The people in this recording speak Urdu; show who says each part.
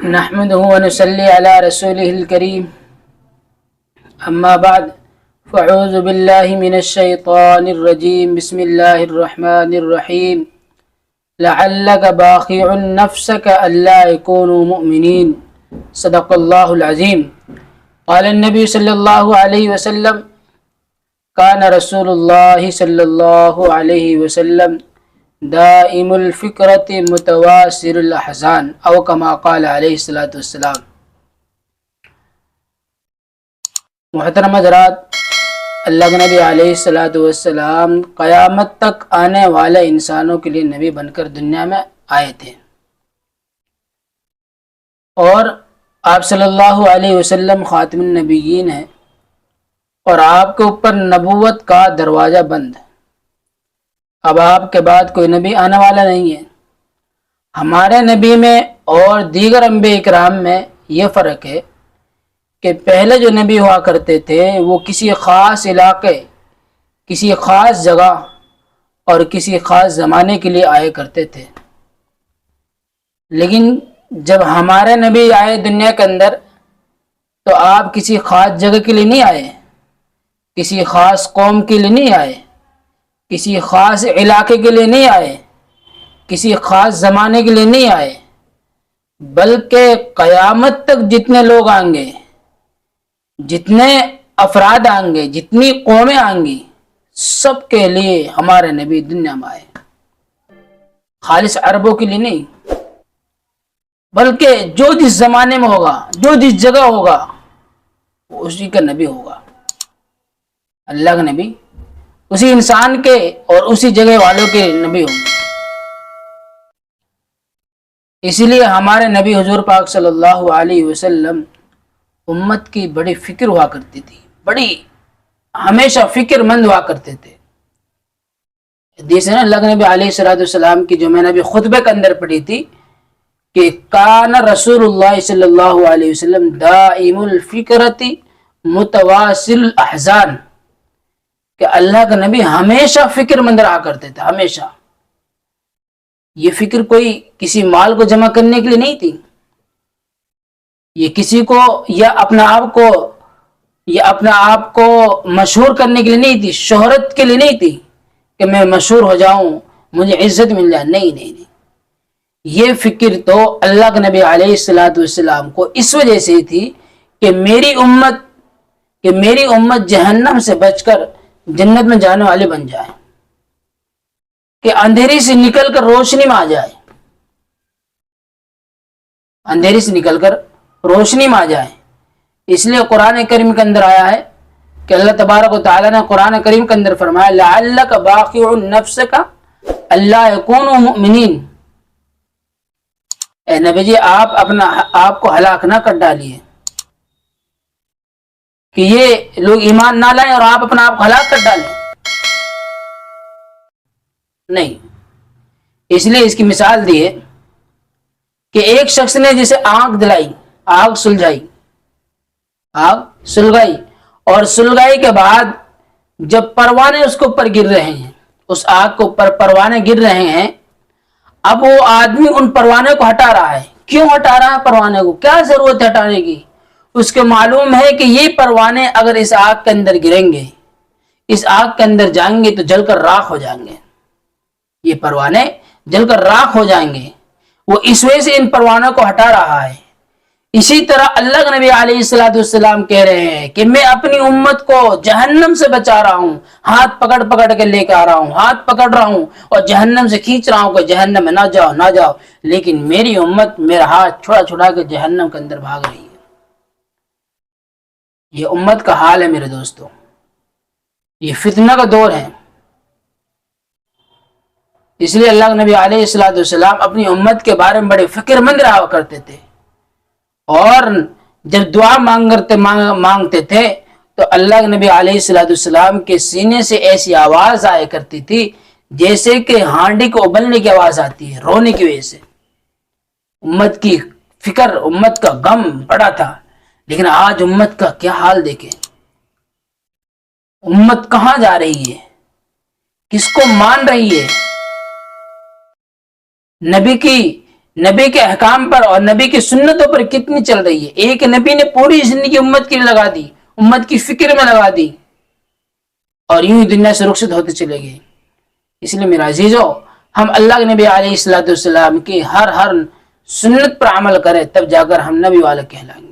Speaker 1: نحمده ونصلي على رسوله الكريم أما بعد فأعوذ بالله من الشيطان الرجيم بسم الله الرحمن الرحيم لعلك باخع نفسك ألا يكونوا مؤمنين صدق الله العظيم قال النبي صلى الله عليه وسلم كان رسول الله صلى الله عليه وسلم دائم الفکرت متواصر الاحزان او کما قال علیہ الصلوۃ والسلام۔ محترم حضرات، اللہ کے نبی علیہ الصلوۃ والسلام قیامت تک آنے والے انسانوں کے لیے نبی بن کر دنیا میں آئے تھے، اور آپ صلی اللہ علیہ وسلم خاتم النبیین ہیں، اور آپ کے اوپر نبوت کا دروازہ بند ہے۔ اب آپ کے بعد کوئی نبی آنے والا نہیں ہے۔ ہمارے نبی میں اور دیگر انبیاء اکرام میں یہ فرق ہے کہ پہلے جو نبی ہوا کرتے تھے وہ کسی خاص علاقے، کسی خاص جگہ اور کسی خاص زمانے کے لیے آئے کرتے تھے، لیکن جب ہمارے نبی آئے دنیا کے اندر تو آپ کسی خاص جگہ کے لیے نہیں آئے، کسی خاص قوم کے لیے نہیں آئے، کسی خاص علاقے کے لیے نہیں آئے، کسی خاص زمانے کے لیے نہیں آئے، بلکہ قیامت تک جتنے لوگ آئیں گے، جتنے افراد آئیں گے، جتنی قومیں آئیں گی، سب کے لیے ہمارے نبی دنیا میں آئے، خالص عربوں کے لیے نہیں، بلکہ جو جس زمانے میں ہوگا، جو جس جگہ ہوگا، وہ اسی کا نبی ہوگا۔ اللہ کا نبی اسی انسان کے اور اسی جگہ والوں کے نبی ہوں گے۔ اسی لیے ہمارے نبی حضور پاک صلی اللہ علیہ وسلم امت کی بڑی فکر ہوا کرتی تھی، بڑی ہمیشہ فکر مند ہوا کرتے تھے۔ حدیث ہے نا اللہ کے نبی علیہ السلام کی، جو میں نے ابھی خطبے کے اندر پڑھی تھی، کہ کان رسول اللہ صلی اللہ علیہ وسلم دائم الفکرت متواصل الاحزان، کہ اللہ کا نبی ہمیشہ فکر مند رہا کرتے تھے، ہمیشہ۔ یہ فکر کوئی کسی مال کو جمع کرنے کے لیے نہیں تھی، یہ کسی کو یا اپنا آپ کو مشہور کرنے کے لیے نہیں تھی، شہرت کے لیے نہیں تھی کہ میں مشہور ہو جاؤں، مجھے عزت مل جائے، نہیں۔ یہ فکر تو اللہ کے نبی علیہ السلام کو اس وجہ سے تھی کہ میری امت جہنم سے بچ کر جنت میں جانے والے بن جائے، کہ اندھیری سے نکل کر روشنی میں آ جائے، اندھیری سے نکل کر روشنی میں آ جائے۔ اس لیے قرآن کریم کے اندر آیا ہے کہ اللہ تبارک و تعالیٰ نے قرآن کریم کے اندر فرمایا لعلک باخع نفسک الا یکونوا مؤمنین، اے نبی جی آپ کو ہلاک نہ کر ڈالیے کہ یہ لوگ ایمان نہ لائیں اور آپ اپنا آپ کو ہلاک کر ڈالیں، نہیں۔ اس لیے اس کی مثال دی ہے کہ ایک شخص نے جسے آگ دلائی، آگ سلگائی، اور سلگائی کے بعد جب پروانے اس کے اوپر گر رہے ہیں، اس آگ کے اوپر پروانے گر رہے ہیں، اب وہ آدمی ان پروانے کو ہٹا رہا ہے۔ کیوں ہٹا رہا ہے پروانے کو؟ کیا ضرورت ہے ہٹانے کی؟ اس کو معلوم ہے کہ یہ پروانے اگر اس آگ کے اندر گریں گے، اس آگ کے اندر جائیں گے تو جل کر راکھ ہو جائیں گے، یہ پروانے جل کر راکھ ہو جائیں گے، وہ اس وجہ سے ان پروانوں کو ہٹا رہا ہے۔ اسی طرح اللہ کے نبی علیہ السلام کہہ رہے ہیں کہ میں اپنی امت کو جہنم سے بچا رہا ہوں، ہاتھ پکڑ کے لے کے آ رہا ہوں، ہاتھ پکڑ رہا ہوں اور جہنم سے کھینچ رہا ہوں کہ جہنم میں نہ جاؤ، لیکن میری امت میرا ہاتھ چھڑا کے جہنم کے اندر بھاگ رہی ہے۔ یہ امت کا حال ہے میرے دوستوں، یہ فتنہ کا دور ہے۔ اس لیے اللہ کے نبی علیہ السلام اپنی امت کے بارے میں بڑے فکر مند رہا کرتے تھے، اور جب دعا مانگتے تھے تو اللہ کے نبی علیہ السلام کے سینے سے ایسی آواز آیا کرتی تھی جیسے کہ ہانڈی کو ابلنے کی آواز آتی ہے، رونے کی وجہ سے۔ امت کی فکر، امت کا غم بڑا تھا، لیکن آج امت کا کیا حال دیکھیں، امت کہاں جا رہی ہے، کس کو مان رہی ہے؟ نبی کی نبی کے احکام پر اور نبی کی سنتوں پر کتنی چل رہی ہے. ایک نبی نے پوری زندگی امت کے لیے لگا دی, امت کی فکر میں لگا دی, اور یوں ہی دنیا سے رخصت ہوتے چلے گئے. اس لیے میرا عزیزو, ہم اللہ کے نبی علیہ الصلوۃ والسلام کی ہر سنت پر عمل کریں, تب جا کر ہم نبی والے کہلائیں گے.